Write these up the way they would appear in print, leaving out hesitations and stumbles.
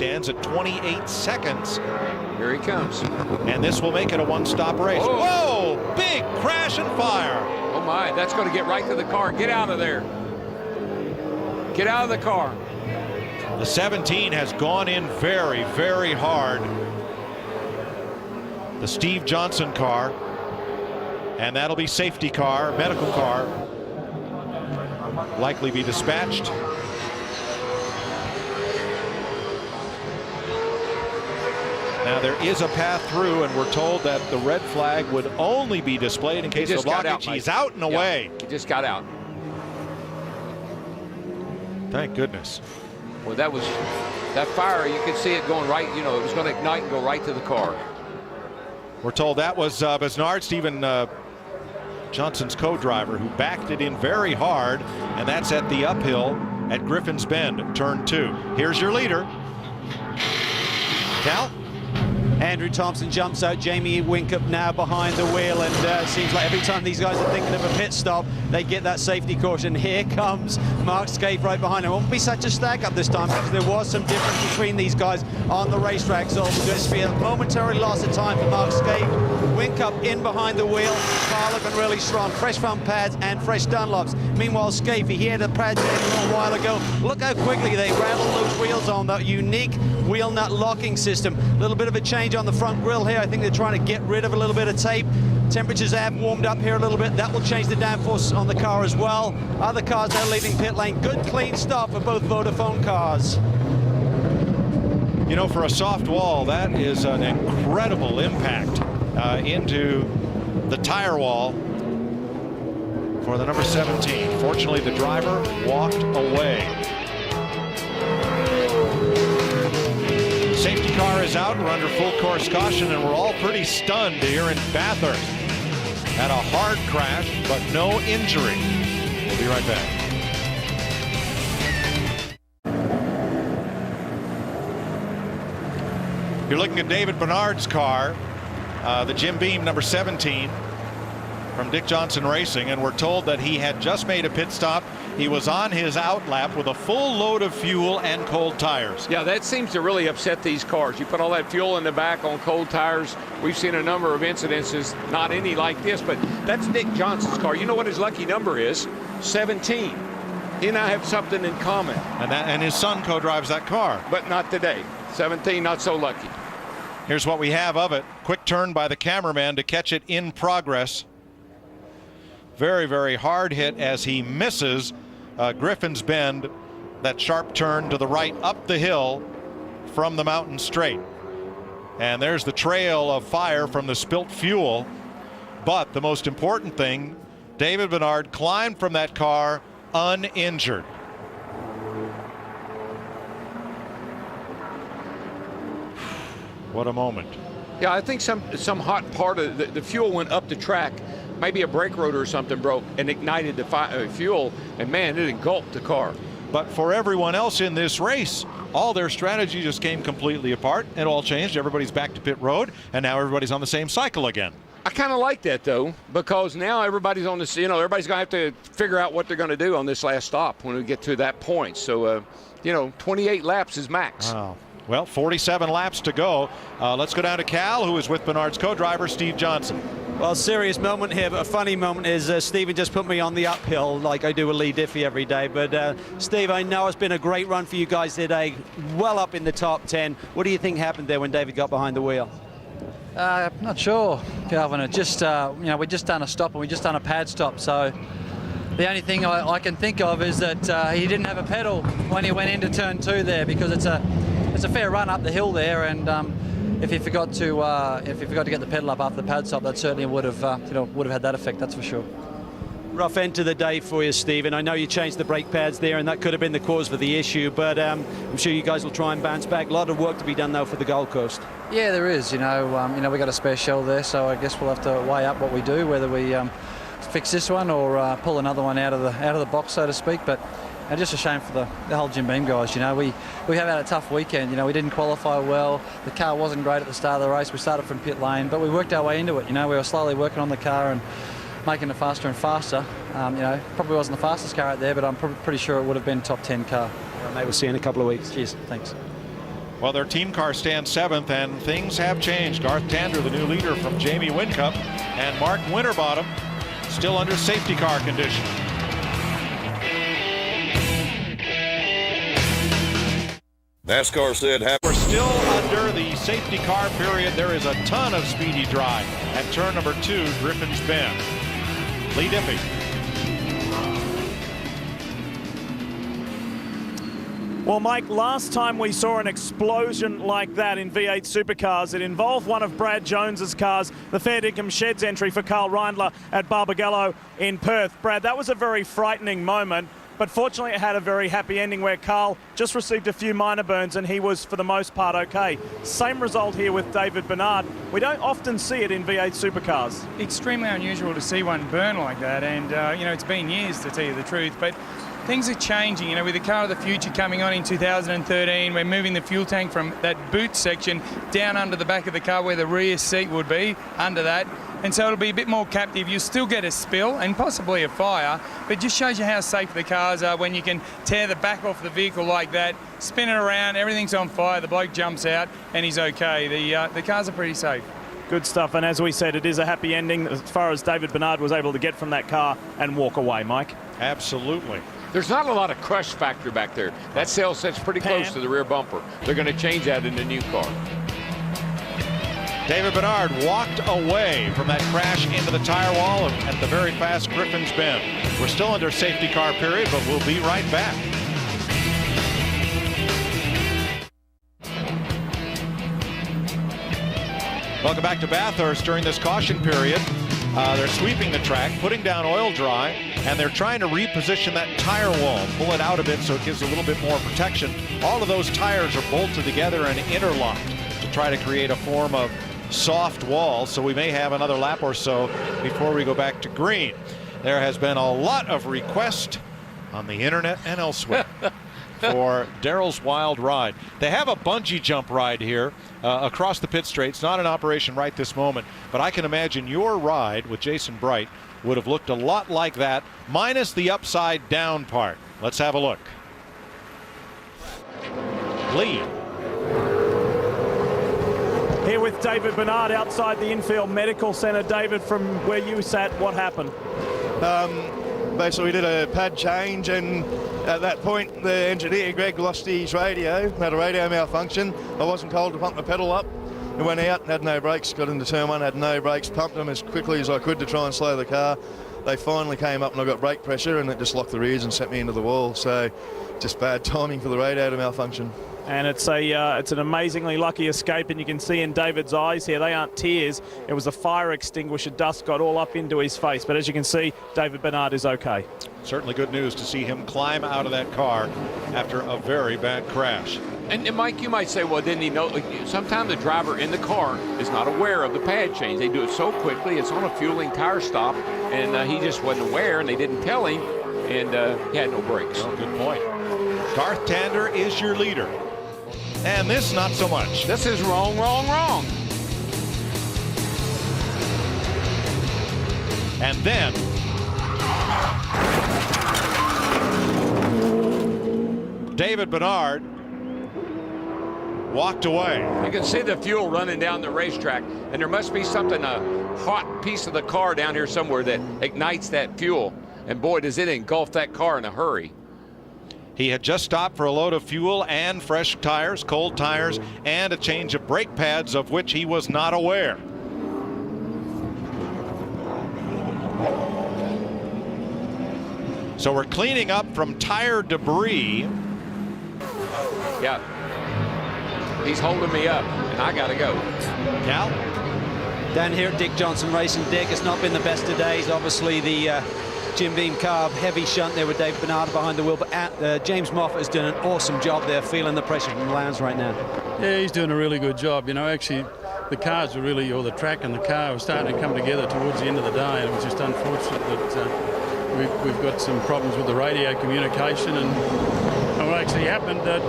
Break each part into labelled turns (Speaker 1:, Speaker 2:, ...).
Speaker 1: stands at 28 seconds.
Speaker 2: Here he comes.
Speaker 1: And this will make it a one-stop race.
Speaker 2: Whoa.
Speaker 1: Whoa! Big crash and fire.
Speaker 2: Oh my, that's going to get right to the car. Get out of there. Get out of the car.
Speaker 1: The 17 has gone in very, very hard. The Steve Johnson car. And that'll be safety car, medical car. Likely be dispatched. Now there is a path through, and we're told that the red flag would only be displayed in case of blockage. He's out and away.
Speaker 2: He just got out.
Speaker 1: Thank goodness.
Speaker 2: Well, that fire, you could see it going right, you know, it was going to ignite and go right to the car.
Speaker 1: We're told that was Besnard, Stephen Johnson's co-driver, who backed it in very hard, and that's at the uphill at Griffin's Bend, turn 2. Here's your leader. Cal?
Speaker 3: Andrew Thompson jumps out. Jamie Whincup now behind the wheel, and it seems like every time these guys are thinking of a pit stop, they get that safety caution. Here comes Mark Skaife right behind him. It won't be such a stack up this time because there was some difference between these guys on the racetrack, so it'll just be a momentary loss of time for Mark Skaife. Whincup in behind the wheel. Car looking really strong. Fresh front pads and fresh Dunlops. Meanwhile, Skaife, he had the pads in a little while ago. Look how quickly they rattle those wheels on that unique wheel nut locking system. A little bit of a change on the front grille here. I think they're trying to get rid of a little bit of tape. Temperatures have warmed up here a little bit. That will change the downforce on the car as well. Other cars now leaving pit lane. Good clean stop for both Vodafone cars.
Speaker 1: You know, for a soft wall, that is an incredible impact into the tire wall for the number 17. Fortunately, the driver walked away. Safety car is out. We're under full course caution, and we're all pretty stunned here in Bathurst. Had a hard crash, but no injury. We'll be right back. You're looking at David Bernard's car, the Jim Beam number 17 from Dick Johnson Racing, and we're told that he had just made a pit stop. He was on his out lap with a full load of fuel and cold tires.
Speaker 2: Yeah, that seems to really upset these cars. You put all that fuel in the back on cold tires. We've seen a number of incidences, not any like this, but that's Dick Johnson's car. You know what his lucky number is? 17. He and I have something in common.
Speaker 1: And his son co-drives that car.
Speaker 2: But not today. 17, not so lucky.
Speaker 1: Here's what we have of it. Quick turn by the cameraman to catch it in progress. Very, very hard hit as he misses Griffin's Bend, that sharp turn to the right up the hill from the mountain straight. And there's the trail of fire from the spilt fuel. But the most important thing, David Bernard climbed from that car uninjured. What a moment.
Speaker 2: Yeah, I think some hot part of the fuel went up the track. Maybe a brake rotor or something broke and ignited the fuel, and man, it engulfed the car.
Speaker 1: But for everyone else in this race, all their strategy just came completely apart. It all changed. Everybody's back to pit road, and now everybody's on the same cycle again.
Speaker 2: I kind of like that, though, because now everybody's on this, you know, everybody's going to have to figure out what they're going to do on this last stop when we get to that point. So, you know, 28 laps is max.
Speaker 1: Wow. Well, 47 laps to go. Let's go down to Cal, who is with Bernard's co-driver, Steve Johnson.
Speaker 3: Well, serious moment here, but a funny moment is Stephen just put me on the uphill like I do with Lee Diffie every day. But Steve, I know it's been a great run for you guys today, well up in the top 10. What do you think happened there when David got behind the wheel?
Speaker 4: Not sure, Calvin. It just, you know, we just done a stop and we just done a pad stop. So the only thing I can think of is that he didn't have a pedal when he went into turn 2 there, because it's a fair run up the hill there, and if he forgot to get the pedal up after the pad stop, that certainly would have had that effect. That's for sure.
Speaker 3: Rough end to the day for you, Stephen. I know you changed the brake pads there, and that could have been the cause for the issue, but I'm sure you guys will try and bounce back. A lot of work to be done though for the Gold Coast.
Speaker 4: Yeah, there is. You know, we got a spare shell there, so I guess we'll have to weigh up what we do, whether we fix this one or pull another one out of the box, so to speak. But just a shame for the whole Jim Beam guys. You know, we have had a tough weekend. You know, we didn't qualify well. The car wasn't great at the start of the race. We started from pit lane, but we worked our way into it. You know, we were slowly working on the car and making it faster and faster. You know, probably wasn't the fastest car out there, but I'm pretty sure it would have been top 10 car.
Speaker 3: Well, mate, we'll see you in a couple of weeks.
Speaker 4: Cheers. Thanks.
Speaker 1: Well, their team car stands 7th, and things have changed. Garth Tander, the new leader from Jamie Whincup, and Mark Winterbottom still under safety car condition.
Speaker 5: NASCAR said
Speaker 1: we're still under the safety car period. There is a ton of speedy drive at turn number 2, Griffin's Bend. Lee Diffie.
Speaker 6: Well, Mike, last time we saw an explosion like that in V8 Supercars, it involved one of Brad Jones's cars, the Fair Dinkum Sheds entry for Carl Reindler at Barbagallo in Perth. Brad, that was a very frightening moment, but fortunately it had a very happy ending where Carl just received a few minor burns and he was, for the most part, okay. Same result here with David Besnard. We don't often see it in V8 Supercars.
Speaker 7: Extremely unusual to see one burn like that, and, you know, it's been years, to tell you the truth, but things are changing, you know, with the car of the future coming on in 2013. We're moving the fuel tank from that boot section down under the back of the car where the rear seat would be, under that. And so it'll be a bit more captive. You'll still get a spill and possibly a fire, but it just shows you how safe the cars are when you can tear the back off the vehicle like that, spin it around, everything's on fire, the bloke jumps out and he's okay. The cars are pretty safe.
Speaker 6: Good stuff, and as we said, it is a happy ending as far as David Besnard was able to get from that car and walk away, Mike.
Speaker 1: Absolutely.
Speaker 2: There's not a lot of crush factor back there. That sail set's pretty close to the rear bumper. They're going to change that in the new car.
Speaker 1: David Besnard walked away from that crash into the tire wall at the very fast Griffin's Bend. We're still under safety car period, but we'll be right back. Welcome back to Bathurst during this caution period. They're sweeping the track, putting down oil dry, and they're trying to reposition that tire wall, pull it out a bit so it gives a little bit more protection. All of those tires are bolted together and interlocked to try to create a form of soft wall, so we may have another lap or so before we go back to green. There has been a lot of requests on the internet and elsewhere for Darrell's wild ride. They have a bungee jump ride here across the pit straight. It's not in operation right this moment, but I can imagine your ride with Jason Bright would have looked a lot like that, minus the upside down part. Let's have a look. Lee.
Speaker 6: Here with David Besnard outside the Infield Medical Centre. David, from where you sat, what happened?
Speaker 8: Basically, we did a pad change, and at that point, the engineer, Greg, lost his radio, had a radio malfunction. I wasn't told to pump the pedal up. It went out, had no brakes, got into turn 1, had no brakes, pumped them as quickly as I could to try and slow the car. They finally came up and I got brake pressure, and it just locked the rears and sent me into the wall. So just bad timing for the radio to malfunction.
Speaker 6: And it's an amazingly lucky escape, and you can see in David's eyes here, they aren't tears. It was a fire extinguisher. Dust got all up into his face. But as you can see, David Besnard is okay.
Speaker 1: Certainly good news to see him climb out of that car after a very bad crash.
Speaker 2: And Mike, you might say, well, didn't he know? Sometimes the driver in the car is not aware of the pad change. They do it so quickly. It's on a fueling tire stop, and he just wasn't aware, and they didn't tell him, and he had no brakes.
Speaker 1: Oh, good point. Garth Tander is your leader. And this, not so much.
Speaker 2: This is wrong, wrong, wrong.
Speaker 1: And then David Besnard walked away.
Speaker 2: You can see the fuel running down the racetrack, and there must be something, a hot piece of the car down here somewhere that ignites that fuel. And boy, does it engulf that car in a hurry.
Speaker 1: He had just stopped for a load of fuel and fresh tires, cold tires, and a change of brake pads, of which he was not aware. So we're cleaning up from tire debris.
Speaker 2: Yeah. He's holding me up, and I got to go.
Speaker 1: Cal?
Speaker 3: Down here at Dick Johnson Racing, Dick, it's not been the best of days. Obviously, the Jim Beam carb heavy shunt there with David Besnard behind the wheel, but James Moffat has done an awesome job there, feeling the pressure from the Lowndes right now.
Speaker 9: Yeah, he's doing a really good job. You know, actually, the cars were really, or the track and the car were starting to come together towards the end of the day, and it was just unfortunate that we've got some problems with the radio communication, and what actually happened that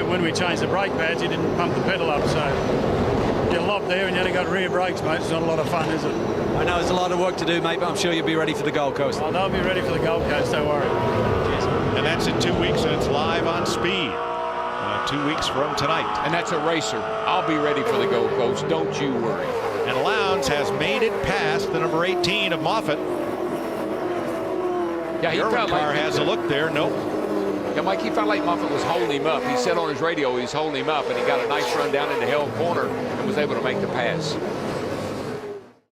Speaker 9: when we changed the brake pads, he didn't pump the pedal up, so get a lot there, and you only got rear brakes, mate. It's not a lot of fun, is it?
Speaker 3: I know there's a lot of work to do, mate, but I'm sure you'll be ready for the Gold Coast.
Speaker 9: Oh, they'll be ready for the Gold Coast, don't worry.
Speaker 1: And that's in 2 weeks, and it's live on Speed. 2 weeks from tonight.
Speaker 2: And that's a racer. I'll be ready for the Gold Coast. Don't you worry.
Speaker 1: And Lowndes has made it past the number 18 of Moffitt.
Speaker 2: Yeah, he
Speaker 1: Irwin
Speaker 2: felt
Speaker 1: car
Speaker 2: like
Speaker 1: has a look there. Nope.
Speaker 2: Yeah, Mike, he felt like Moffitt was holding him up. He said on his radio he's holding him up, and he got a nice run down into hell corner and was able to make the pass.